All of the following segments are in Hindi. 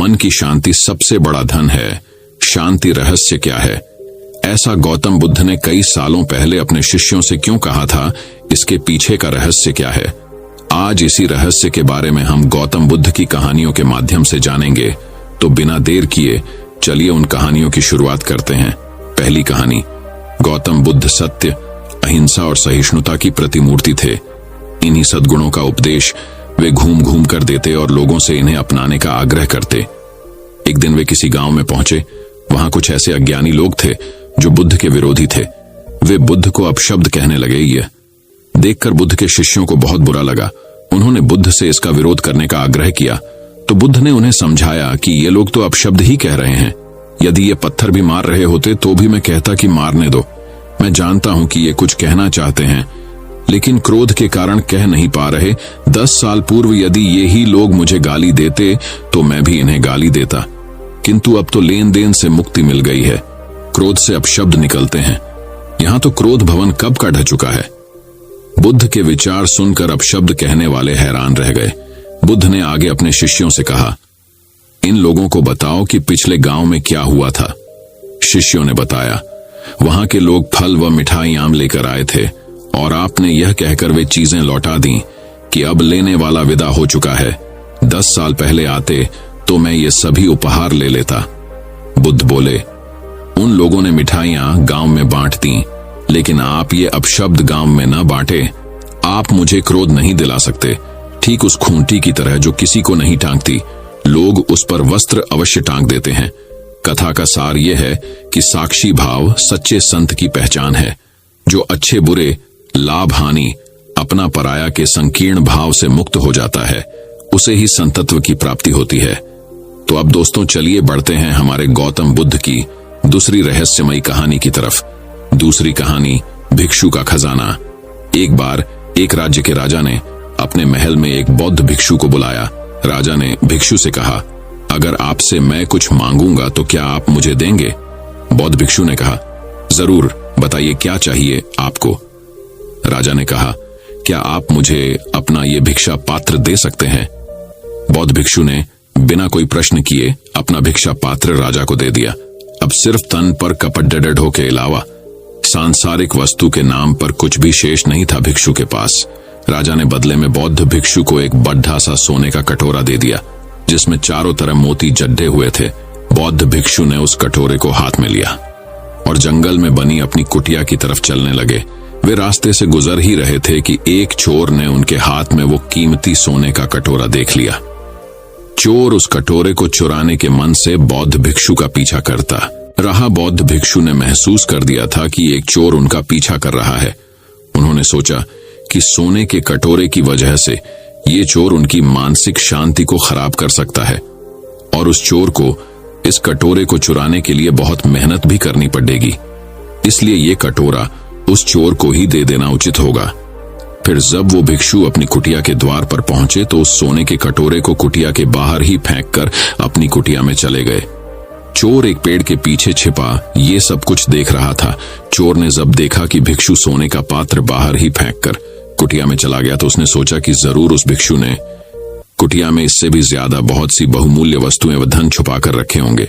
मन की शांति सबसे बड़ा धन है। शांति रहस्य क्या है? ऐसा गौतम बुद्ध ने कई सालों पहले अपने शिष्यों से क्यों कहा था? इसके पीछे का रहस्य क्या है? आज इसी रहस्य के बारे में हम गौतम बुद्ध की कहानियों के माध्यम से जानेंगे। तो बिना देर किए चलिए उन कहानियों की शुरुआत करते हैं। पहली कहानी। गौतम बुद्ध सत्य, अहिंसा और सहिष्णुता की प्रतिमूर्ति थे। इन्हीं सद्गुणों का उपदेश वे घूम घूम कर देते और लोगों से इन्हें अपनाने का आग्रह करते। एक दिन वे किसी गांव में पहुंचे। वहां कुछ ऐसे अज्ञानी लोग थे जो बुद्ध के विरोधी थे। वे बुद्ध को अपशब्द कहने लगे। ये देखकर बुद्ध के शिष्यों को बहुत बुरा लगा। उन्होंने बुद्ध से इसका विरोध करने का आग्रह किया तो बुद्ध ने उन्हें समझाया कि ये लोग तो अपशब्द ही कह रहे हैं। यदि ये पत्थर भी मार रहे होते तो भी मैं कहता कि मारने दो। मैं जानता हूं कि ये कुछ कहना चाहते हैं लेकिन क्रोध के कारण कह नहीं पा रहे। 10 साल पूर्व यदि ये ही लोग मुझे गाली देते तो मैं भी इन्हें गाली देता, किंतु अब तो लेन देन से मुक्ति मिल गई है। क्रोध से अपशब्द निकलते हैं। यहां तो क्रोध भवन कब का ढह चुका है। बुद्ध के विचार सुनकर अपशब्द कहने वाले हैरान रह गए। बुद्ध ने आगे अपने शिष्यों से कहा, इन लोगों को बताओ कि पिछले गांव में क्या हुआ था। शिष्यों ने बताया, वहां के लोग फल व मिठाइयां लेकर आए थे और आपने यह कहकर वे चीजें लौटा दी कि अब लेने वाला विदा हो चुका है। 10 साल पहले आते तो मैं ये सभी उपहार ले लेता। बुद्ध बोले, उन लोगों ने मिठाइयां गांव में बांट दी, लेकिन आप ये अपशब्द गांव में न बांटे। आप मुझे क्रोध नहीं दिला सकते। ठीक उस खूंटी की तरह जो किसी को नहीं टांगती, लोग उस पर वस्त्र अवश्य टांग देते हैं। कथा का सार यह है कि साक्षी भाव सच्चे संत की पहचान है। जो अच्छे बुरे, लाभ हानि, अपना पराया के संकीर्ण भाव से मुक्त हो जाता है, उसे ही संतत्व की प्राप्ति होती है। तो अब दोस्तों चलिए बढ़ते हैं हमारे गौतम बुद्ध की दूसरी रहस्यमयी कहानी की तरफ। दूसरी कहानी, भिक्षु का खजाना। एक बार एक राज्य के राजा ने अपने महल में एक बौद्ध भिक्षु को बुलाया। राजा ने भिक्षु से कहा, अगर आपसे मैं कुछ मांगूंगा तो क्या आप मुझे देंगे? बौद्ध भिक्षु ने कहा, जरूर, बताइए क्या चाहिए आपको। राजा ने कहा, क्या आप मुझे अपना ये भिक्षा पात्र दे सकते हैं? बौद्ध भिक्षु ने बिना कोई प्रश्न किए अपना भिक्षा पात्र राजा को दे दिया। अब सिर्फ तन पर कपट डडो के अलावा सांसारिक वस्तु के नाम पर कुछ भी शेष नहीं था भिक्षु के पास। राजा ने बदले में बौद्ध भिक्षु को एक बड्ढा सा सोने का कटोरा दे दिया जिसमें चारों तरफ मोती जड्डे हुए थे। बौद्ध भिक्षु ने उस कटोरे को हाथ में लिया और जंगल में बनी अपनी कुटिया की तरफ चलने लगे। वे रास्ते से गुजर ही रहे थे कि एक चोर ने उनके हाथ में वो कीमती सोने का कटोरा देख लिया। चोर उस कटोरे को चुराने के मन से बौद्ध भिक्षु का पीछा करता रहा। बौद्ध भिक्षु ने महसूस कर दिया था कि एक चोर उनका पीछा कर रहा है। उन्होंने सोचा कि सोने के कटोरे की वजह से ये चोर उनकी मानसिक शांति को खराब कर सकता है और उस चोर को इस कटोरे को चुराने के लिए बहुत मेहनत भी करनी पड़ेगी। इसलिए ये कटोरा उस चोर को ही दे देना उचित होगा। फिर जब वो भिक्षु अपनी कुटिया के द्वार पर पहुंचे तो उस सोने के कटोरे को कुटिया के बाहर ही फेंककर अपनी कुटिया में चले गए। चोर एक पेड़ के पीछे छिपा ये सब कुछ देख रहा था। चोर ने जब देखा कि भिक्षु सोने का पात्र बाहर ही फेंककर कुटिया में चला गया तो उसने सोचा कि जरूर उस भिक्षु ने कुटिया में इससे भी ज्यादा बहुत सी बहुमूल्य वस्तुएं व धन छुपा कर रखे होंगे,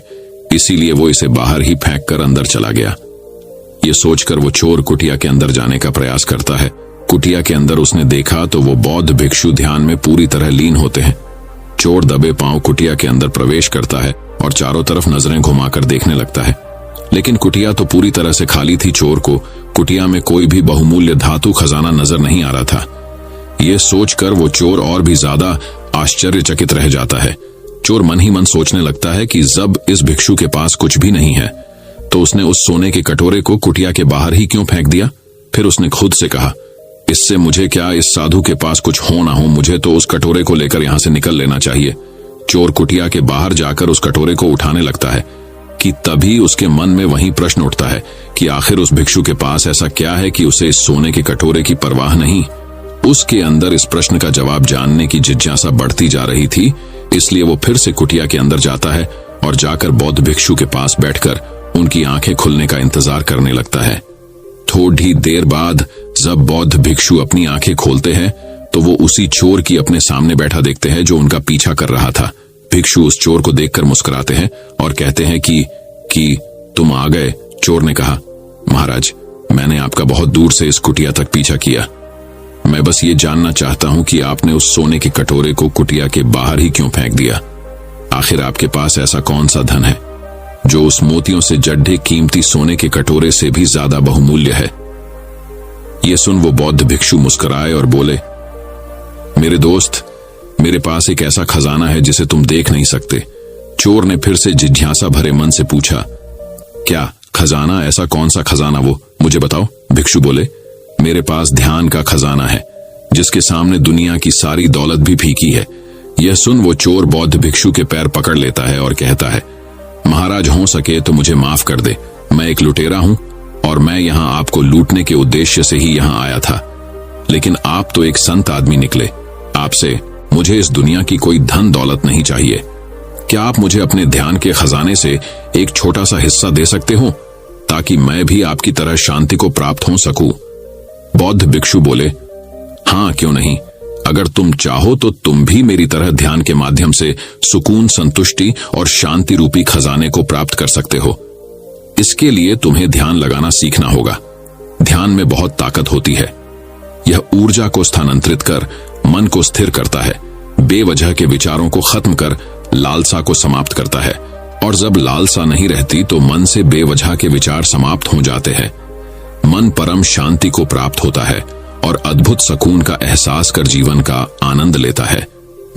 इसीलिए वो इसे बाहर ही फेंककर अंदर चला गया। ये सोचकर वो चोर कुटिया के अंदर जाने का प्रयास करता है। कुटिया के अंदर उसने देखा तो वो बौद्ध भिक्षु ध्यान में पूरी तरह लीन होते हैं। चोर दबे पांव कुटिया के अंदर प्रवेश करता है और चारों तरफ नजरें घुमाकर देखने लगता है, लेकिन कुटिया तो पूरी तरह से खाली थी। चोर को कुटिया में कोई भी बहुमूल्य धातु खजाना नजर नहीं आ रहा था। ये सोचकर वो चोर और भी ज्यादा आश्चर्यचकित रह जाता है। चोर मन ही मन सोचने लगता है कि जब इस भिक्षु के पास कुछ भी नहीं है तो उसने उस सोने के कटोरे को कुटिया के बाहर ही क्यों फेंक दिया। फिर उसने खुद से कहा, इससे मुझे क्या, इस साधु के पास कुछ हो ना हो, मुझे तो उस कटोरे को लेकर यहां से निकल लेना चाहिए। चोर कुटिया के बाहर जाकर उस कटोरे को उठाने लगता है कि तभी उसके मन में वही प्रश्न उठता है कि आखिर उस भिक्षु के पास ऐसा क्या है कि उसे इस सोने के कटोरे की परवाह नहीं। उसके अंदर इस प्रश्न का जवाब जानने की जिज्ञासा बढ़ती जा रही थी, इसलिए वो फिर से कुटिया के अंदर जाता है और जाकर बौद्ध भिक्षु के पास बैठकर उनकी आंखें खुलने का इंतजार करने लगता है। थोड़ी देर बाद जब बौद्ध भिक्षु अपनी आंखें खोलते हैं तो वो उसी चोर की अपने सामने बैठा देखते हैं जो उनका पीछा कर रहा था। भिक्षु उस चोर को देखकर मुस्कुराते हैं और कहते हैं कि तुम आ गए। चोर ने कहा, महाराज, मैंने आपका बहुत दूर से इस कुटिया तक पीछा किया। मैं बस ये जानना चाहता हूं कि आपने उस सोने के कटोरे को कुटिया के बाहर ही क्यों फेंक दिया। आखिर आपके पास ऐसा कौन सा धन है जो उस मोतियों से जड्ढे कीमती सोने के कटोरे से भी ज्यादा बहुमूल्य है। ये सुन वो बौद्ध भिक्षु मुस्कुराए और बोले, मेरे दोस्त, मेरे पास एक ऐसा खजाना है जिसे तुम देख नहीं सकते। चोर ने फिर से जिज्ञासा भरे मन से पूछा, क्या खजाना? ऐसा कौन सा खजाना वो, मुझे बताओ। भिक्षु बोले, मेरे पास ध्यान का खजाना है जिसके सामने दुनिया की सारी दौलत भी फीकी है। यह सुन वो चोर बौद्ध भिक्षु के पैर पकड़ लेता है और कहता है, महाराज, हो सके तो मुझे माफ कर दे। मैं एक लुटेरा हूं और मैं यहां आपको लूटने के उद्देश्य से ही यहां आया था, लेकिन आप तो एक संत आदमी निकले। आपसे मुझे इस दुनिया की कोई धन दौलत नहीं चाहिए। क्या आप मुझे अपने ध्यान के खजाने से एक छोटा सा हिस्सा दे सकते हो ताकि मैं भी आपकी तरह शांति को प्राप्त हो सकूं? बौद्ध भिक्षु बोले, हां, क्यों नहीं। अगर तुम चाहो तो तुम भी मेरी तरह ध्यान के माध्यम से सुकून, संतुष्टि और शांति रूपी खजाने को प्राप्त कर सकते हो। इसके लिए तुम्हें ध्यान लगाना सीखना होगा। ध्यान में बहुत ताकत होती है। यह ऊर्जा को स्थानांतरित कर मन को स्थिर करता है, बेवजह के विचारों को खत्म कर लालसा को समाप्त करता है, और जब लालसा नहीं रहती तो मन से बेवजह के विचार समाप्त हो जाते हैं। मन परम शांति को प्राप्त होता है और अद्भुत सुकून का एहसास कर जीवन का आनंद लेता है।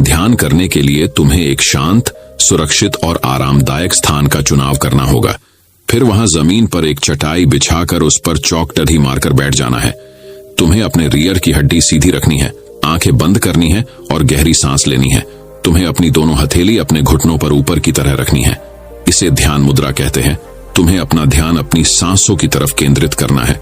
ध्यान करने के लिए तुम्हें एक शांत, सुरक्षित और आरामदायक स्थान का चुनाव करना होगा। फिर वहां जमीन पर एक चटाई बिछाकर उस पर चौकटरी मारकर बैठ जाना है। तुम्हें अपने रियर की हड्डी सीधी रखनी है, आंखें बंद करनी है और गहरी सांस लेनी है। तुम्हें अपनी दोनों हथेली अपने घुटनों पर ऊपर की तरह रखनी है। इसे ध्यान मुद्रा कहते हैं। तुम्हें अपना ध्यान अपनी सांसों की तरफ केंद्रित करना है।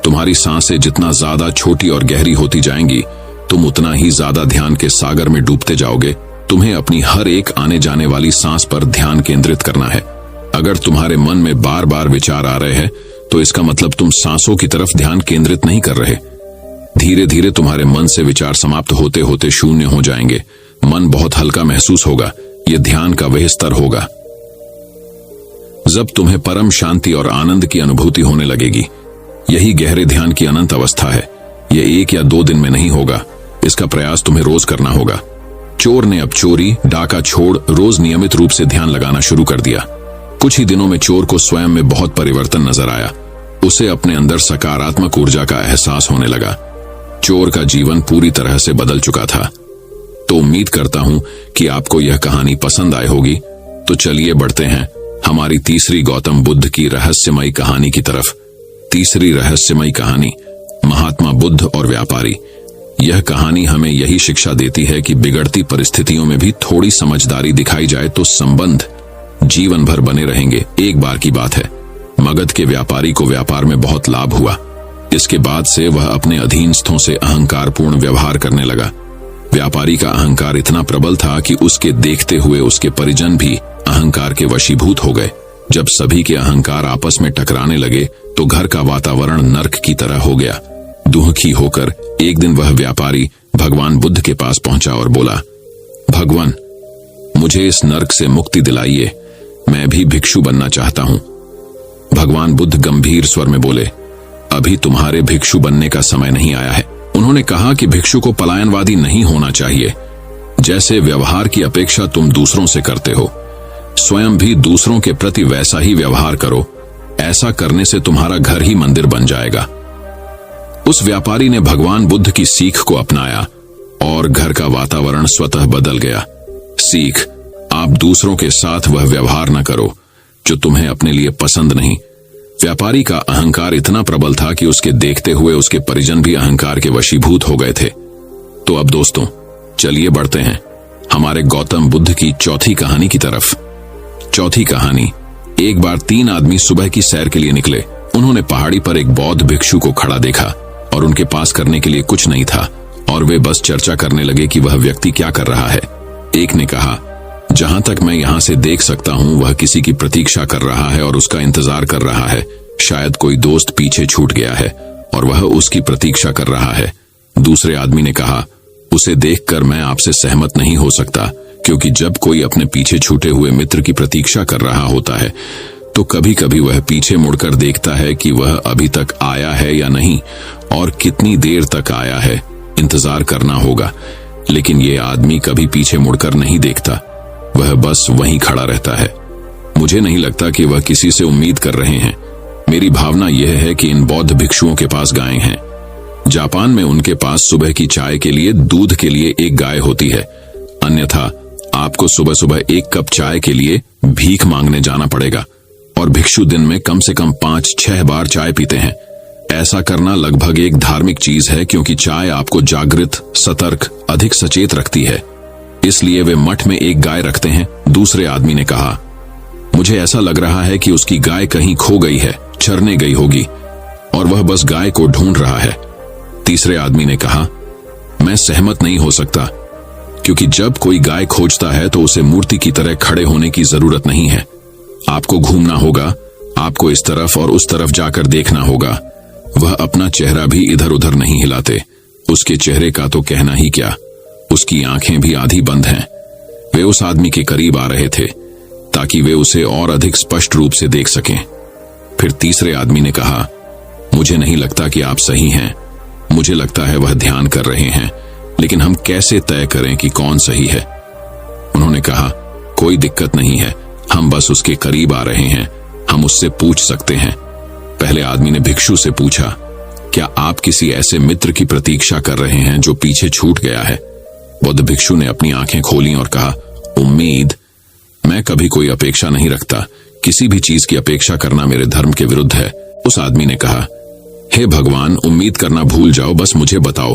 तुम्हारी सांसें जितना ज्यादा छोटी और गहरी होती जाएंगी, तुम उतना ही ज्यादा ध्यान के सागर में डूबते जाओगे। तुम्हें अपनी हर एक आने जाने वाली सांस पर ध्यान केंद्रित करना है। अगर तुम्हारे मन में बार बार विचार आ रहे हैं तो इसका मतलब तुम सांसों की तरफ ध्यान केंद्रित नहीं कर रहे। धीरे धीरे तुम्हारे मन से विचार समाप्त होते होते शून्य हो जाएंगे। मन बहुत हल्का महसूस होगा। यह ध्यान का वह स्तर होगा जब तुम्हें परम शांति और आनंद की अनुभूति होने लगेगी। यही गहरे ध्यान की अनंत अवस्था है। यह 1 या 2 दिन में नहीं होगा। इसका प्रयास तुम्हें रोज करना होगा। चोर ने अब चोरी, डाका छोड़ रोज नियमित रूप से ध्यान लगाना शुरू कर दिया। कुछ ही दिनों में चोर को स्वयं में बहुत परिवर्तन नजर आया। उसे अपने अंदर सकारात्मक ऊर्जा का एहसास होने लगा। चोर का जीवन पूरी तरह से बदल चुका था। तो उम्मीद करता हूं कि आपको यह कहानी पसंद आई होगी। तो चलिए बढ़ते हैं हमारी तीसरी गौतम बुद्ध की रहस्यमयी कहानी की तरफ। तीसरी रहस्यमयी कहानी, महात्मा बुद्ध और व्यापारी। यह कहानी हमें यही शिक्षा देती है कि बिगड़ती परिस्थितियों में भी थोड़ी समझदारी दिखाई जाए तो संबंध जीवन भर बने रहेंगे। एक बार की बात है, मगध के व्यापारी को व्यापार में बहुत लाभ हुआ। इसके बाद से वह अपने अधीनस्थों से अहंकारपूर्ण व्यवहार करने लगा। व्यापारी का अहंकार इतना प्रबल था कि उसके देखते हुए उसके परिजन भी अहंकार के वशीभूत हो गए। जब सभी के अहंकार आपस में टकराने लगे तो घर का वातावरण नर्क की तरह हो गया। दुखी होकर एक दिन वह व्यापारी भगवान बुद्ध के पास पहुंचा और बोला, भगवान, मुझे इस नर्क से मुक्ति दिलाइए। मैं भी भिक्षु बनना चाहता हूं। भगवान बुद्ध गंभीर स्वर में बोले, अभी तुम्हारे भिक्षु बनने का समय नहीं आया है। उन्होंने कहा कि भिक्षु को पलायनवादी नहीं होना चाहिए। जैसे व्यवहार की अपेक्षा तुम दूसरों से करते हो, स्वयं भी दूसरों के प्रति वैसा ही व्यवहार करो। ऐसा करने से तुम्हारा घर ही मंदिर बन जाएगा। उस व्यापारी ने भगवान बुद्ध की सीख को अपनाया और घर का वातावरण स्वतः बदल गया। सीख, आप दूसरों के साथ वह व्यवहार न करो जो तुम्हें अपने लिए पसंद नहीं। व्यापारी का अहंकार इतना प्रबल था कि उसके देखते हुए उसके परिजन भी अहंकार के वशीभूत हो गए थे। तो अब दोस्तों, चलिए बढ़ते हैं हमारे गौतम बुद्ध की चौथी कहानी की तरफ। चौथी कहानी, एक बार 3 आदमी सुबह की सैर के लिए निकले। उन्होंने पहाड़ी पर एक बौद्ध भिक्षु को खड़ा देखा और उनके पास करने के लिए कुछ नहीं था और वे बस चर्चा करने लगे कि वह व्यक्ति क्या कर रहा है। एक ने कहा, जहां तक मैं यहां से देख सकता हूं वह किसी की प्रतीक्षा कर रहा है और उसका इंतजार कर रहा है। शायद कोई दोस्त पीछे छूट गया है और वह उसकी प्रतीक्षा कर रहा है। दूसरे आदमी ने कहा, उसे देखकर मैं आपसे सहमत नहीं हो सकता क्योंकि जब कोई अपने पीछे छूटे हुए मित्र की प्रतीक्षा कर रहा होता है तो कभी कभी वह पीछे मुड़कर देखता है कि वह अभी तक आया है या नहीं और कितनी देर तक आया है। इंतजार करना होगा, लेकिन ये आदमी कभी पीछे मुड़कर नहीं देखता, वह बस वहीं खड़ा रहता है। मुझे नहीं लगता कि वह किसी से उम्मीद कर रहे हैं। मेरी भावना यह है कि इन बौद्ध भिक्षुओं के पास गायें हैं। जापान में उनके पास सुबह की चाय के लिए दूध के लिए एक गाय होती है, अन्यथा आपको सुबह सुबह एक कप चाय के लिए भीख मांगने जाना पड़ेगा। और भिक्षु दिन में कम से कम 5-6 बार चाय पीते हैं। ऐसा करना लगभग एक धार्मिक चीज है, क्योंकि चाय आपको जागृत, सतर्क, अधिक सचेत रखती है। इसलिए वे मठ में एक गाय रखते हैं। दूसरे आदमी ने कहा, मुझे ऐसा लग रहा है कि उसकी गाय कहीं खो गई है, चरने गई होगी और वह बस गाय को ढूंढ रहा है। तीसरे आदमी ने कहा, मैं सहमत नहीं हो सकता, क्योंकि जब कोई गाय खोजता है तो उसे मूर्ति की तरह खड़े होने की जरूरत नहीं है। आपको घूमना होगा, आपको इस तरफ और उस तरफ जाकर देखना होगा। वह अपना चेहरा भी इधर उधर नहीं हिलाते। उसके चेहरे का तो कहना ही क्या, उसकी आंखें भी आधी बंद हैं। वे उस आदमी के करीब आ रहे थे ताकि वे उसे और अधिक स्पष्ट रूप से देख सकें। फिर तीसरे आदमी ने कहा, मुझे नहीं लगता कि आप सही हैं। मुझे लगता है वह ध्यान कर रहे हैं, लेकिन हम कैसे तय करें कि कौन सही है? उन्होंने कहा, कोई दिक्कत नहीं है, हम बस उसके करीब आ रहे हैं, हम उससे पूछ सकते हैं। पहले आदमी ने भिक्षु से पूछा, क्या आप किसी ऐसे मित्र की प्रतीक्षा कर रहे हैं जो पीछे छूट गया है? बुद्ध भिक्षु ने अपनी आंखें खोली और कहा, उम्मीद? मैं कभी कोई अपेक्षा नहीं रखता। किसी भी चीज की अपेक्षा करना मेरे धर्म के विरुद्ध है। उस आदमी ने कहा, हे भगवान, उम्मीद करना भूल जाओ, बस मुझे बताओ,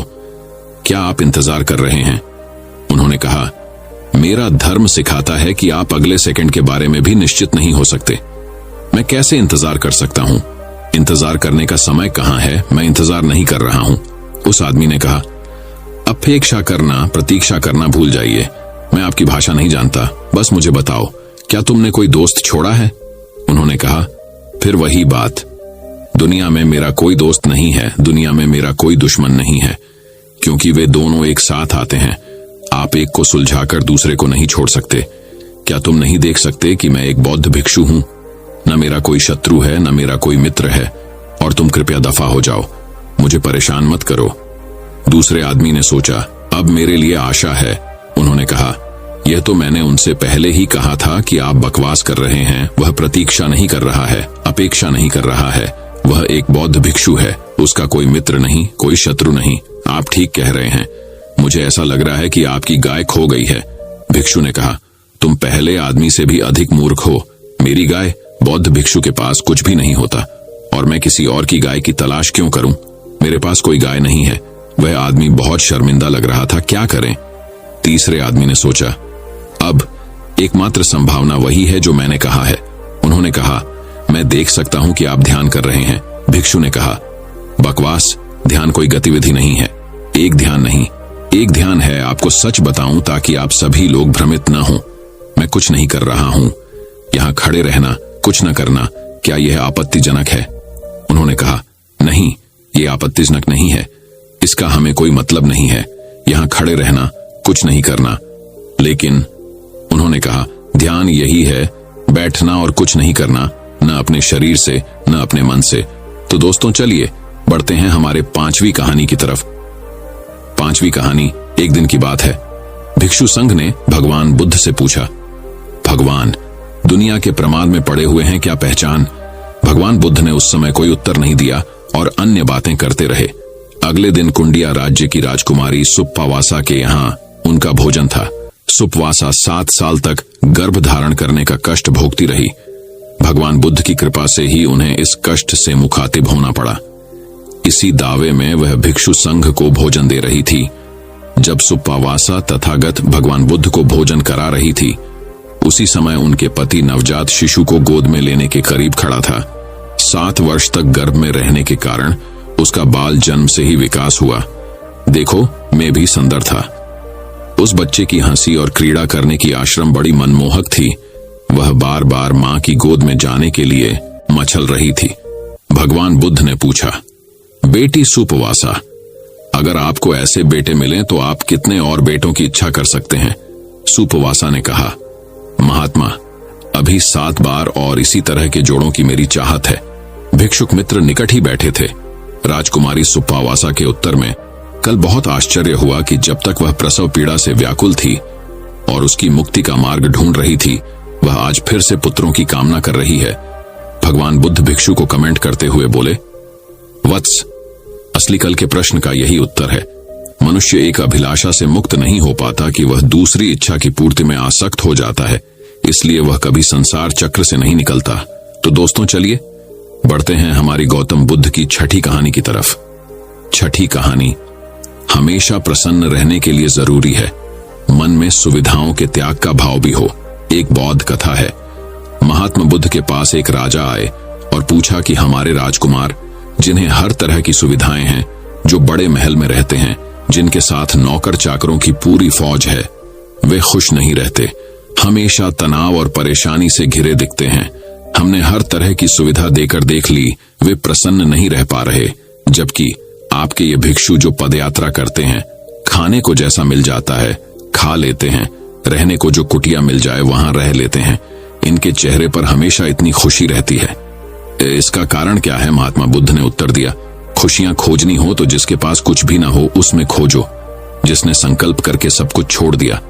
क्या आप इंतजार कर रहे हैं? उन्होंने कहा, मेरा धर्म सिखाता है कि आप अगले सेकंड के बारे में भी निश्चित नहीं हो सकते। मैं कैसे इंतजार कर सकता हूं? इंतजार करने का समय कहां है? मैं इंतजार नहीं कर रहा हूं। उस आदमी ने कहा, अपेक्षा करना, प्रतीक्षा करना भूल जाइए। मैं आपकी भाषा नहीं जानता, बस मुझे बताओ, क्या तुमने कोई दोस्त छोड़ा है? उन्होंने कहा, फिर वही बात, दुनिया में मेरा कोई दोस्त नहीं है, दुनिया में मेरा कोई दुश्मन नहीं है, क्योंकि वे दोनों एक साथ आते हैं। आप एक को सुलझाकर दूसरे को नहीं छोड़ सकते। क्या तुम नहीं देख सकते कि मैं एक बौद्ध भिक्षु हूं? न मेरा कोई शत्रु है, न मेरा कोई मित्र है, और तुम कृपया दफा हो जाओ, मुझे परेशान मत करो। दूसरे आदमी ने सोचा, अब मेरे लिए आशा है। उन्होंने कहा, यह तो मैंने उनसे पहले ही कहा था कि आप बकवास कर रहे हैं। वह प्रतीक्षा नहीं कर रहा है, अपेक्षा नहीं कर रहा है। वह एक बौद्ध भिक्षु है, उसका कोई मित्र नहीं, कोई शत्रु नहीं। आप ठीक कह रहे हैं, मुझे ऐसा लग रहा है कि आपकी गाय खो गई है। भिक्षु ने कहा, तुम पहले आदमी से भी अधिक मूर्ख हो। मेरी गाय? बौद्ध भिक्षु के पास कुछ भी नहीं होता, और मैं किसी और की गाय की तलाश क्यों करूं? मेरे पास कोई गाय नहीं है। वह आदमी बहुत शर्मिंदा लग रहा था, क्या करें? तीसरे आदमी ने सोचा, अब एकमात्र संभावना वही है जो मैंने कहा है। उन्होंने कहा, मैं देख सकता हूं कि आप ध्यान कर रहे हैं। भिक्षु ने कहा, बकवास, ध्यान कोई गतिविधि नहीं है। एक ध्यान नहीं, एक ध्यान है। आपको सच बताऊं ताकि आप सभी लोग भ्रमित न हो, मैं कुछ नहीं कर रहा हूं। यहां खड़े रहना, कुछ न करना, क्या यह आपत्तिजनक है? उन्होंने कहा, नहीं, यह आपत्तिजनक नहीं है, इसका हमें कोई मतलब नहीं है। यहां खड़े रहना, कुछ नहीं करना। लेकिन उन्होंने कहा, ध्यान यही है, बैठना और कुछ नहीं करना, न अपने शरीर से न अपने मन से। तो दोस्तों, चलिए बढ़ते हैं हमारे 5वीं कहानी की तरफ। 5वीं कहानी एक दिन की बात है। भिक्षु संघ ने भगवान बुद्ध से पूछा, भगवान, दुनिया के प्रमाद में पड़े हुए हैं क्या पहचान? भगवान बुद्ध ने उस समय कोई उत्तर नहीं दिया और अन्य बातें करते रहे। अगले दिन कुंडिया राज्य की राजकुमारी सुप्पावासा के यहाँ उनका भोजन था। सुप्पावासा 7 साल तक गर्भ धारण करने का कष्ट भोगती रही। भगवान बुद्ध की कृपा से ही उन्हें इस कष्ट से मुखातिब होना पड़ा। इसी दावे में वह भिक्षु संघ को भोजन दे रही थी। जब सुप्पावासा तथागत भगवान बुद्ध को भोजन करा रही थी, उसी समय उनके पति नवजात शिशु को गोद में लेने के करीब खड़ा था। 7 वर्ष तक गर्भ में रहने के कारण उसका बाल जन्म से ही विकास हुआ। देखो, मैं भी सुंदर था। उस बच्चे की हंसी और क्रीड़ा करने की आश्रम बड़ी मनमोहक थी। वह बार बार मां की गोद में जाने के लिए मचल रही थी। भगवान बुद्ध ने पूछा, बेटी सुप्पावासा, अगर आपको ऐसे बेटे मिलें तो आप कितने और बेटों की इच्छा कर सकते हैं? सुपवासा ने कहा, महात्मा, अभी 7 बार और इसी तरह के जोड़ों की मेरी चाहत है। भिक्षुक मित्र निकट ही बैठे थे। राजकुमारी सुपवासा के उत्तर में कल बहुत आश्चर्य हुआ कि जब तक वह प्रसव पीड़ा से व्याकुल थी और उसकी मुक्ति का मार्ग ढूंढ रही थी, वह आज फिर से पुत्रों की कामना कर रही है। भगवान बुद्ध भिक्षु को कमेंट करते हुए बोले, वत्स, असली कल के प्रश्न का यही उत्तर है। मनुष्य एक अभिलाषा से मुक्त नहीं हो पाता कि वह दूसरी इच्छा की पूर्ति में आसक्त हो जाता है, इसलिए वह कभी संसार चक्र से नहीं निकलता। तो दोस्तों, चलिए बढ़ते हैं हमारी गौतम बुद्ध की छठी कहानी की तरफ। छठी कहानी, हमेशा प्रसन्न रहने के लिए जरूरी है मन में सुविधाओं के त्याग का भाव भी हो। एक बौद्ध कथा है। महात्मा बुद्ध के पास एक राजा आए और पूछा कि हमारे राजकुमार, जिन्हें हर तरह की सुविधाएं हैं, जो बड़े महल में रहते हैं, जिनके साथ नौकर चाकरों की पूरी फौज है, वे खुश नहीं रहते, हमेशा तनाव और परेशानी से घिरे दिखते हैं। हमने हर तरह की सुविधा देकर देख ली, वे प्रसन्न नहीं रह पा रहे। जबकि आपके ये भिक्षु जो पदयात्रा करते हैं, खाने को जैसा मिल जाता है खा लेते हैं, रहने को जो कुटिया मिल जाए वहां रह लेते हैं, इनके चेहरे पर हमेशा इतनी खुशी रहती है। इसका कारण क्या है? महात्मा बुद्ध ने उत्तर दिया, खुशियां खोजनी हो तो जिसके पास कुछ भी ना हो उसमें खोजो। जिसने संकल्प करके सब कुछ छोड़ दिया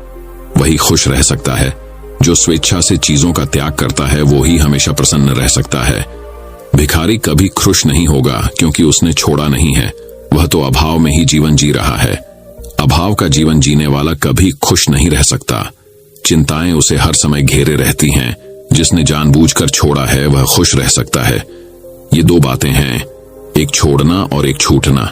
वही खुश रह सकता है। जो स्वेच्छा से चीजों का त्याग करता है वो ही हमेशा प्रसन्न रह सकता है। भिखारी कभी खुश नहीं होगा क्योंकि उसने छोड़ा नहीं है, वह तो अभाव में ही जीवन जी रहा है। अभाव का जीवन जीने वाला कभी खुश नहीं रह सकता। चिंताएं उसे हर समय घेरे रहती हैं। जिसने जानबूझकर छोड़ा है वह खुश रह सकता है। ये 2 बातें हैं, एक छोड़ना और एक छूटना।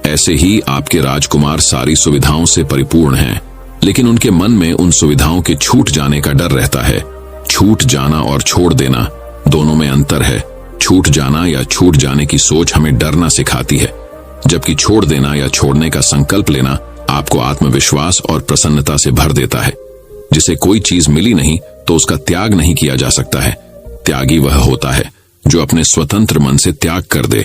ऐसे ही आपके राजकुमार सारी सुविधाओं से परिपूर्ण हैं, लेकिन उनके मन में उन सुविधाओं के छूट जाने का डर रहता है। छूट जाना और छोड़ देना दोनों में अंतर है। छूट जाना या छूट जाने की सोच हमें डरना सिखाती है, जबकि छोड़ देना या छोड़ने का संकल्प लेना आपको आत्मविश्वास और प्रसन्नता से भर देता है। जिसे कोई चीज मिली नहीं तो उसका त्याग नहीं किया जा सकता है। त्यागी वह होता है जो अपने स्वतंत्र मन से त्याग कर दे।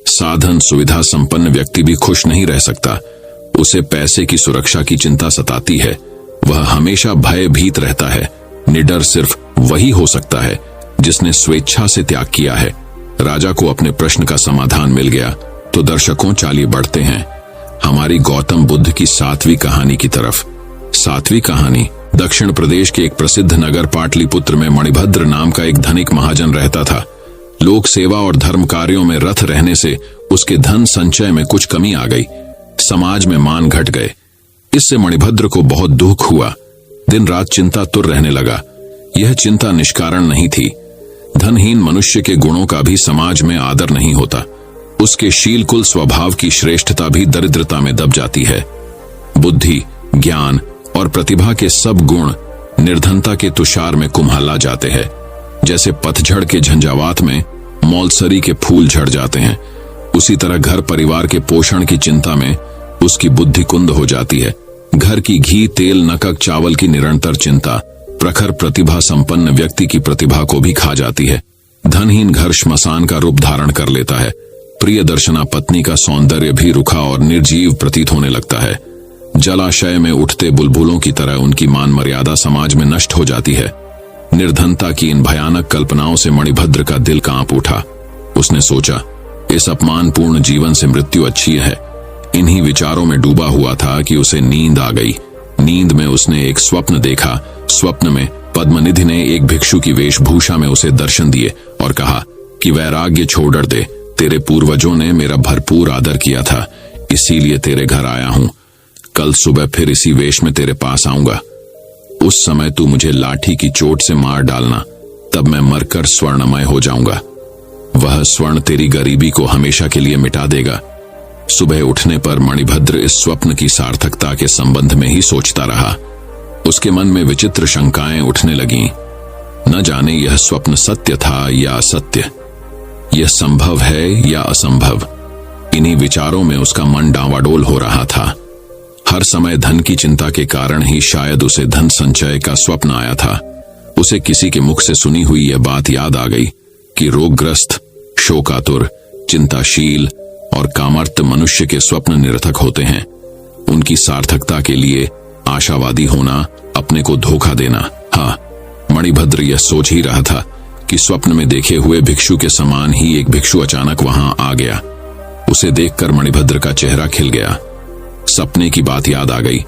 साधन सुविधा संपन्न व्यक्ति भी खुश नहीं रह सकता। उसे पैसे की सुरक्षा की चिंता सताती है। वह हमेशा भयभीत रहता है। निडर सिर्फ वही हो सकता है जिसने स्वेच्छा से त्याग किया है। राजा को अपने प्रश्न का समाधान मिल गया। तो दर्शकों, चलिए बढ़ते हैं हमारी गौतम बुद्ध की 7वीं कहानी की तरफ। 7वीं कहानी, दक्षिण प्रदेश के एक प्रसिद्ध नगर पाटलिपुत्र में मणिभद्र नाम का एक धनिक महाजन रहता था। लोक सेवा और धर्म कार्यों में रत रहने से उसके धन संचय में कुछ कमी आ गई। समाज में मान घट गए। इससे मणिभद्र को बहुत दुख हुआ। दिन रात चिंता तुर रहने लगा। यह चिंता निष्कारण नहीं थी। धनहीन मनुष्य के गुणों का भी समाज में आदर नहीं होता। उसके शील कुल स्वभाव की श्रेष्ठता भी दरिद्रता में दब जाती है। बुद्धि, ज्ञान और प्रतिभा के सब गुण निर्धनता के तुषार में कुम्हला जाते हैं। जैसे पतझड़ के झंझावात में मौलसरी के फूल झड़ जाते हैं, उसी तरह घर परिवार के पोषण की चिंता में उसकी बुद्धि कुंद हो जाती है। घर की घी तेल नकक चावल की निरंतर चिंता प्रखर प्रतिभा संपन्न व्यक्ति की प्रतिभा को भी खा जाती है। धनहीन घर श्मशान का रूप धारण कर लेता है। प्रिय दर्शना पत्नी का सौंदर्य भी रुखा और निर्जीव प्रतीत होने लगता है। जलाशय में उठते बुलबुलों की तरह उनकी मान मर्यादा समाज में नष्ट हो जाती है। निर्धनता की इन भयानक कल्पनाओं से मणिभद्र का दिल कांप उठा। उसने सोचा, इस अपमानपूर्ण जीवन से मृत्यु अच्छी है। इन्हीं विचारों में डूबा हुआ था कि उसे नींद आ गई। नींद में उसने एक स्वप्न देखा। स्वप्न में पद्मनिधि ने एक भिक्षु की वेशभूषा में उसे दर्शन दिए और कहा कि वैराग्य छोड़ दे। तेरे पूर्वजों ने मेरा भरपूर आदर किया था, इसीलिए तेरे घर आया हूं। कल सुबह फिर इसी वेश में तेरे पास आऊंगा। उस समय तू मुझे लाठी की चोट से मार डालना, तब मैं मरकर स्वर्णमय हो जाऊंगा। वह स्वर्ण तेरी गरीबी को हमेशा के लिए मिटा देगा। सुबह उठने पर मणिभद्र इस स्वप्न की सार्थकता के संबंध में ही सोचता रहा। उसके मन में विचित्र शंकाएं उठने लगीं। न जाने यह स्वप्न सत्य था या असत्य, यह संभव है या असंभव। इन्हीं विचारों में उसका मन डांवाडोल हो रहा था। हर समय धन की चिंता के कारण ही शायद उसे धन संचय का स्वप्न आया था। उसे किसी के मुख से सुनी हुई यह बात याद आ गई कि रोगग्रस्त, शोकातुर, चिंताशील और कामर्त मनुष्य के स्वप्न निरर्थक होते हैं। उनकी सार्थकता के लिए आशावादी होना अपने को धोखा देना। हाँ, मणिभद्र यह सोच ही रहा था कि स्वप्न में देखे हुए भिक्षु के समान ही एक भिक्षु अचानक वहां आ गया। उसे देखकर मणिभद्र का चेहरा खिल गया। सपने की बात याद आ गई।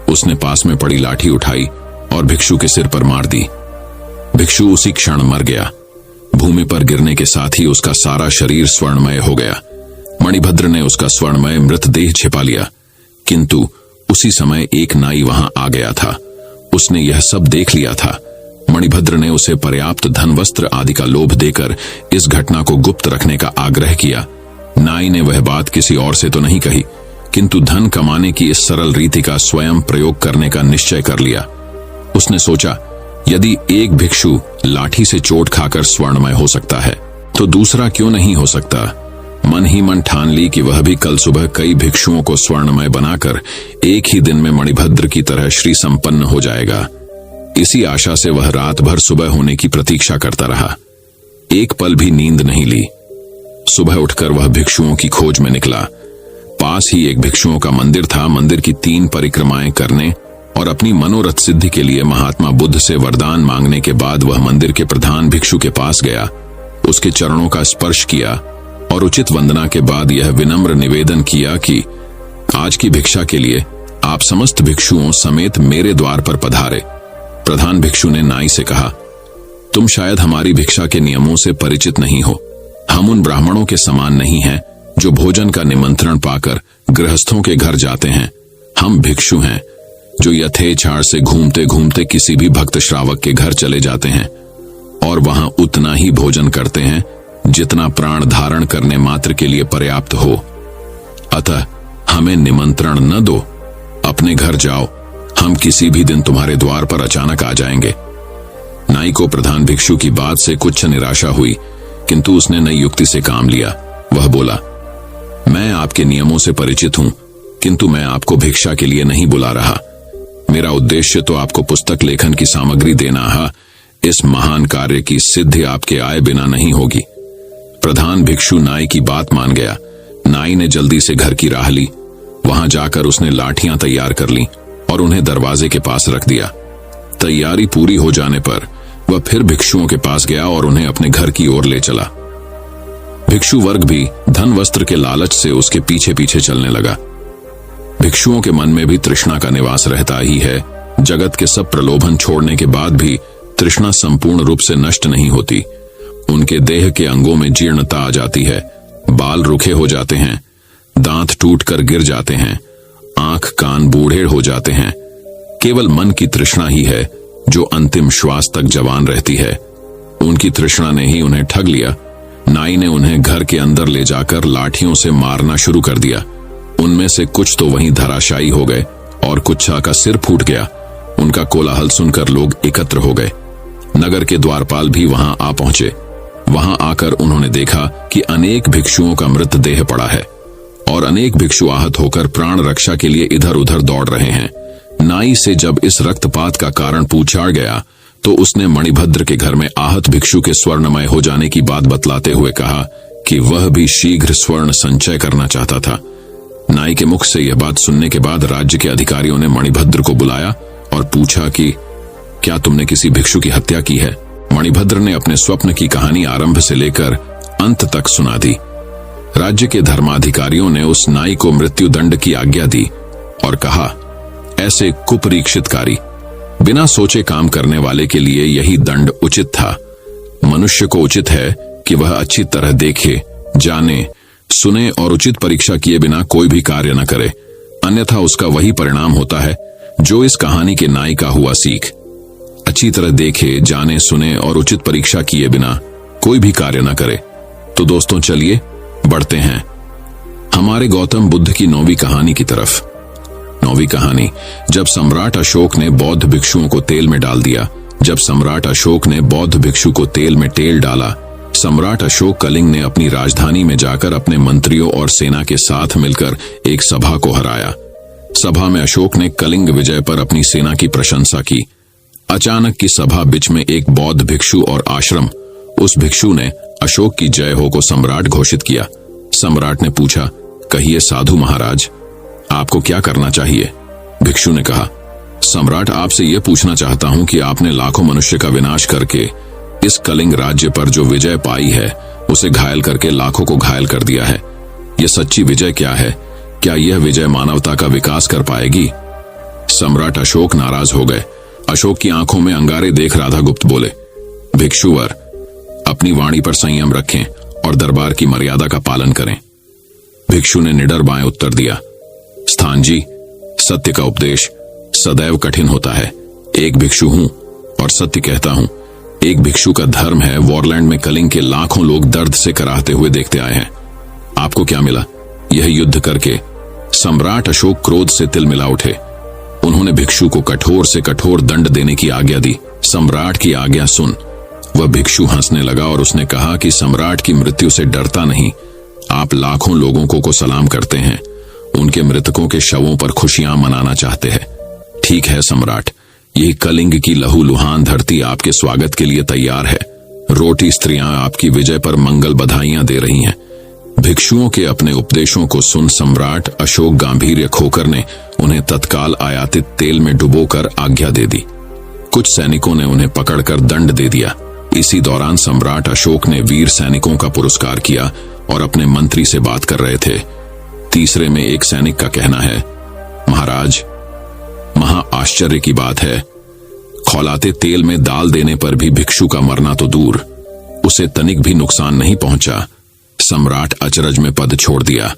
उसने पास में पड़ी लाठी उठाई और भिक्षु के सिर पर मार दी। भिक्षु उसी क्षण मर गया। भूमि पर गिरने के साथ ही उसका सारा शरीर स्वर्णमय हो गया। मणिभद्र ने उसका स्वर्णमय मृतदेह छिपा लिया, किंतु उसी समय एक नाई वहां आ गया था। उसने यह सब देख लिया था। मणिभद्र ने उसे पर्याप्त धन वस्त्र आदि का लोभ देकर इस घटना को गुप्त रखने का आग्रह किया। नाई ने वह बात किसी और से तो नहीं कही, किंतु धन कमाने की इस सरल रीति का स्वयं प्रयोग करने का निश्चय कर लिया। उसने सोचा, यदि एक भिक्षु लाठी से चोट खाकर स्वर्णमय हो सकता है तो दूसरा क्यों नहीं हो सकता। मन ही मन ठान ली कि वह भी कल सुबह कई भिक्षुओं को स्वर्णमय बनाकर एक ही दिन में मणिभद्र की तरह श्री संपन्न हो जाएगा। इसी आशा से वह रात भर सुबह होने की प्रतीक्षा करता रहा। एक पल भी नींद नहीं ली। सुबह उठकर वह भिक्षुओं की खोज में निकला। पास ही एक भिक्षुओं का मंदिर था। मंदिर की 3 परिक्रमाएं करने और अपनी मनोरथ सिद्धि के लिए महात्मा बुद्ध से वरदान मांगने के बाद वह मंदिर के प्रधान भिक्षु के पास गया, उसके चरणों का स्पर्श किया और उचित वंदना के बाद यह विनम्र निवेदन किया कि आज की भिक्षा के लिए आप समस्त भिक्षुओं समेत मेरे द्वार पर पधारे। प्रधान भिक्षु ने नाई से कहा, तुम शायद हमारी भिक्षा के नियमों से परिचित नहीं हो। हम उन ब्राह्मणों के समान नहीं हैं जो भोजन का निमंत्रण पाकर गृहस्थों के घर जाते हैं। हम भिक्षु हैं जो यथेच्छाड़ से घूमते घूमते किसी भी भक्त श्रावक के घर चले जाते हैं और वहां उतना ही भोजन करते हैं जितना प्राण धारण करने मात्र के लिए पर्याप्त हो। अतः हमें निमंत्रण न दो, अपने घर जाओ, हम किसी भी दिन तुम्हारे द्वार पर अचानक आ जाएंगे। नाई को प्रधान भिक्षु की बात से कुछ निराशा हुई, किंतु उसने नई युक्ति से काम लिया। वह बोला, मैं आपके नियमों से परिचित हूं, किंतु मैं आपको भिक्षा के लिए नहीं बुला रहा। मेरा उद्देश्य तो आपको पुस्तक लेखन की सामग्री देना है। इस महान कार्य की सिद्धि आपके आए बिना नहीं होगी। प्रधान भिक्षु नाई की बात मान गया। नाई ने जल्दी से घर की राह ली। वहां जाकर उसने लाठियां तैयार कर ली और उन्हें दरवाजे के पास रख दिया। तैयारी पूरी हो जाने पर वह फिर भिक्षुओं के पास गया और उन्हें अपने घर की ओर ले चला। भिक्षु वर्ग भी धन वस्त्र के लालच से उसके पीछे पीछे चलने लगा। भिक्षुओं के मन में भी तृष्णा का निवास रहता ही है। जगत के सब प्रलोभन छोड़ने के बाद भी तृष्णा संपूर्ण रूप से नष्ट नहीं होती। उनके देह के अंगों में जीर्णता आ जाती है, बाल रुखे हो जाते हैं, दांत टूटकर गिर जाते हैं, आंख कान बूढ़े हो जाते हैं। केवल मन की तृष्णा ही है जो अंतिम श्वास तक जवान रहती है। उनकी तृष्णा ने ही उन्हें ठग लिया। नाई ने उन्हें घर के अंदर ले जाकर लाठियों से मारना शुरू कर दिया। उनमें से कुछ तो वहीं धराशायी हो गए और कुछ का सिर फूट गया। उनका कोलाहल सुनकर लोग एकत्र हो गए। नगर के द्वारपाल भी वहां आ पहुंचे। वहां आकर उन्होंने देखा कि अनेक भिक्षुओं का मृतदेह पड़ा है और अनेक भिक्षु आहत होकर प्राण रक्षा के लिए इधर उधर दौड़ रहे हैं। नाई से जब इस रक्तपात का कारण पूछा गया तो उसने मणिभद्र के घर में आहत भिक्षु के स्वर्णमय हो जाने की बात बतलाते हुए कहा कि वह भी शीघ्र स्वर्ण संचय करना चाहता था। नाई के मुख से यह बात सुनने के बाद राज्य के अधिकारियों ने मणिभद्र को बुलाया और पूछा कि क्या तुमने किसी भिक्षु की हत्या की है। मणिभद्र ने अपने स्वप्न की कहानी आरंभ से लेकर अंत तक सुना दी। राज्य के धर्माधिकारियों ने उस नाई को मृत्युदंड की आज्ञा दी और कहा, ऐसे कुपरीक्षितकारी बिना सोचे काम करने वाले के लिए यही दंड उचित था। मनुष्य को उचित है कि वह अच्छी तरह देखे, जाने, सुने और उचित परीक्षा किए बिना कोई भी कार्य न करे, अन्यथा उसका वही परिणाम होता है जो इस कहानी के नाई का हुआ। सीख अच्छी तरह देखे, जाने, सुने और उचित परीक्षा किए बिना कोई भी कार्य न करे। तो दोस्तों चलिए बढ़ते हैं हमारे गौतम बुद्ध की 9वीं कहानी की तरफ। 9वीं कहानी, जब सम्राट अशोक ने बौद्ध भिक्षुओं को तेल में डाल दिया। जब सम्राट अशोक ने बौद्ध भिक्षु को तेल में तेल डाला, सम्राट अशोक कलिंग ने अपनी राजधानी में जाकर अपने मंत्रियों और सेना के साथ मिलकर एक सभा को हराया। सभा में अशोक ने कलिंग विजय पर अपनी सेना की प्रशंसा की। अचानक की सभा बीच में एक बौद्ध भिक्षु और आश्रम, उस भिक्षु ने अशोक की जय हो को सम्राट घोषित किया। सम्राट ने पूछा, कहिए साधु महाराज, आपको क्या करना चाहिए। भिक्षु ने कहा, सम्राट, आपसे यह पूछना चाहता हूं कि आपने लाखों मनुष्य का विनाश करके इस कलिंग राज्य पर जो विजय पाई है उसे घायल करके लाखों को घायल कर दिया है। यह सच्ची विजय क्या है? क्या यह विजय मानवता का विकास कर पाएगी? सम्राट अशोक नाराज हो गए। अशोक की आंखों में अंगारे देख राधागुप्त बोले, भिक्षुवर, अपनी वाणी पर संयम रखें और दरबार की मर्यादा का पालन करें। भिक्षु ने निडर बाएं उत्तर दिया, स्थान जी, सत्य का उपदेश सदैव कठिन होता है। एक भिक्षु हूं और सत्य कहता हूं। एक भिक्षु का धर्म है। वॉरलैंड में कलिंग के लाखों लोग दर्द से कराहते हुए देखते आए हैं। आपको क्या मिला यह युद्ध करके? सम्राट अशोक क्रोध से तिलमिला उठे। उन्होंने भिक्षु को कठोर से कठोर दंड देने की आज्ञा दी। सम्राट की आज्ञा सुन। वह भिक्षु हंसने लगा और उसने कहा कि सम्राट की मृत्यु से डरता नहीं। आप लाखों लोगों को सलाम करते हैं, उनके मृतकों के शवों पर खुशियां मनाना चाहते हैं। ठीक है सम्राट, यही कलिंग की लहूलुहान धरती आपके स्वागत के लिए तैयार है। रोटी स्त्रियां आपकी विजय पर मंगल बधाइयां दे रही हैं। भिक्षुओं के अपने उपदेशों को सुन सम्राट अशोक गांभीर्य खोकर ने उन्हें तत्काल आयातित तेल में डुबोकर आज्ञा दे दी। कुछ सैनिकों ने उन्हें पकड़कर दंड दे दिया। इसी दौरान सम्राट अशोक ने वीर सैनिकों का पुरस्कार किया और अपने मंत्री से बात कर रहे थे। तीसरे में एक सैनिक का कहना है, महाराज, महा आश्चर्य की बात है, खौलाते तेल में डाल देने पर भी भिक्षु का मरना तो दूर, उसे तनिक भी नुकसान नहीं पहुंचा। सम्राट अचरज में पद छोड़ दिया।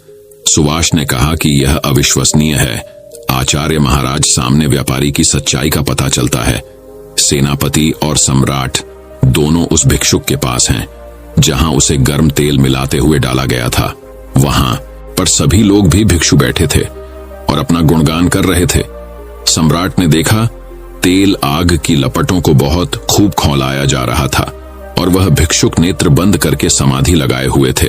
सुभाष ने कहा कि यह अविश्वसनीय है। आचार्य महाराज, सामने व्यापारी की सच्चाई का पता चलता है। सेनापति और सम्राट दोनों उस भिक्षुक के पास हैं जहां उसे गर्म तेल मिलाते हुए डाला गया था। वहां पर सभी लोग भी भिक्षु बैठे थे और अपना गुणगान कर रहे थे। सम्राट ने देखा तेल आग की लपटों को बहुत खूब खौलाया जा रहा था और वह भिक्षुक नेत्र बंद करके समाधि लगाए हुए थे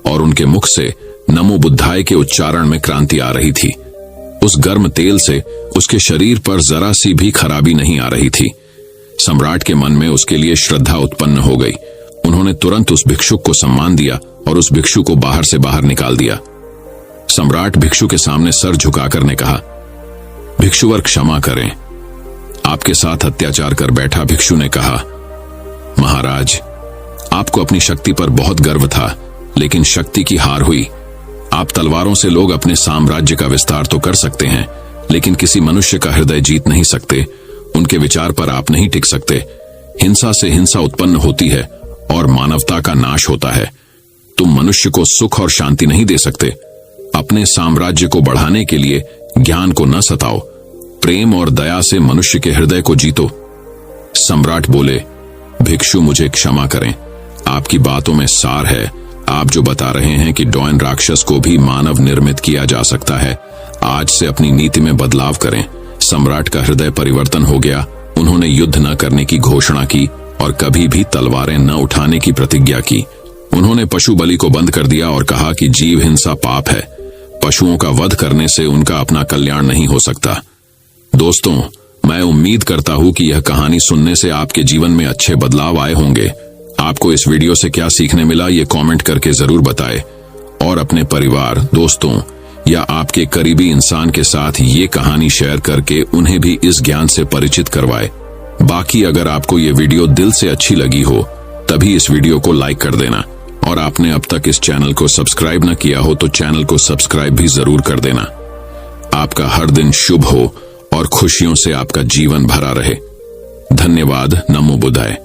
और उनके मुख से नमो बुद्धाय के उच्चारण में क्रांति आ रही थी। उस गर्म तेल से उसके शरीर पर जरा सी भी खराबी नहीं आ रही थी। सम्राट के मन में उसके लिए श्रद्धा उत्पन्न हो गई। उन्होंने तुरंत उस भिक्षुक को सम्मान दिया और उस भिक्षु को बाहर से बाहर निकाल दिया। सम्राट भिक्षु के सामने सर झुकाकर ने कहा, भिक्षुवर, क्षमा करें, आपके साथ अत्याचार कर बैठा। भिक्षु ने कहा, महाराज, आपको अपनी शक्ति पर बहुत गर्व था, लेकिन शक्ति की हार हुई। आप तलवारों से लोग अपने साम्राज्य का विस्तार तो कर सकते हैं, लेकिन किसी मनुष्य का हृदय जीत नहीं सकते। उनके विचार पर आप नहीं टिक सकते। हिंसा से हिंसा उत्पन्न होती है और मानवता का नाश होता है। तुम मनुष्य को सुख और शांति नहीं दे सकते। अपने साम्राज्य को बढ़ाने के लिए ज्ञान को न सताओ, प्रेम और दया से मनुष्य के हृदय को जीतो। सम्राट बोले, भिक्षु, मुझे क्षमा करें, आपकी बातों में सार है। आप जो बता रहे हैं कि डॉयन राक्षस को भी मानव निर्मित किया जा सकता है, आज से अपनी नीति में बदलाव करें। सम्राट का हृदय परिवर्तन हो गया। उन्होंने युद्ध न करने की घोषणा की और कभी भी तलवारें न उठाने की प्रतिज्ञा की। उन्होंने पशु बलि को बंद कर दिया और कहा कि जीव हिंसा पाप है। पशुओं का वध करने से उनका अपना कल्याण नहीं हो सकता। दोस्तों, मैं उम्मीद करता हूं कि यह कहानी सुनने से आपके जीवन में अच्छे बदलाव आए होंगे। आपको इस वीडियो से क्या सीखने मिला, ये कमेंट करके जरूर बताएं और अपने परिवार, दोस्तों या आपके करीबी इंसान के साथ ये कहानी शेयर करके उन्हें भी इस ज्ञान से परिचित करवाएं। बाकी अगर आपको ये वीडियो दिल से अच्छी लगी हो तभी इस वीडियो को लाइक कर देना और आपने अब तक इस चैनल को सब्सक्राइब न किया हो तो चैनल को सब्सक्राइब भी जरूर कर देना। आपका हर दिन शुभ हो और खुशियों से आपका जीवन भरा रहे। धन्यवाद। नमो बुद्धाय।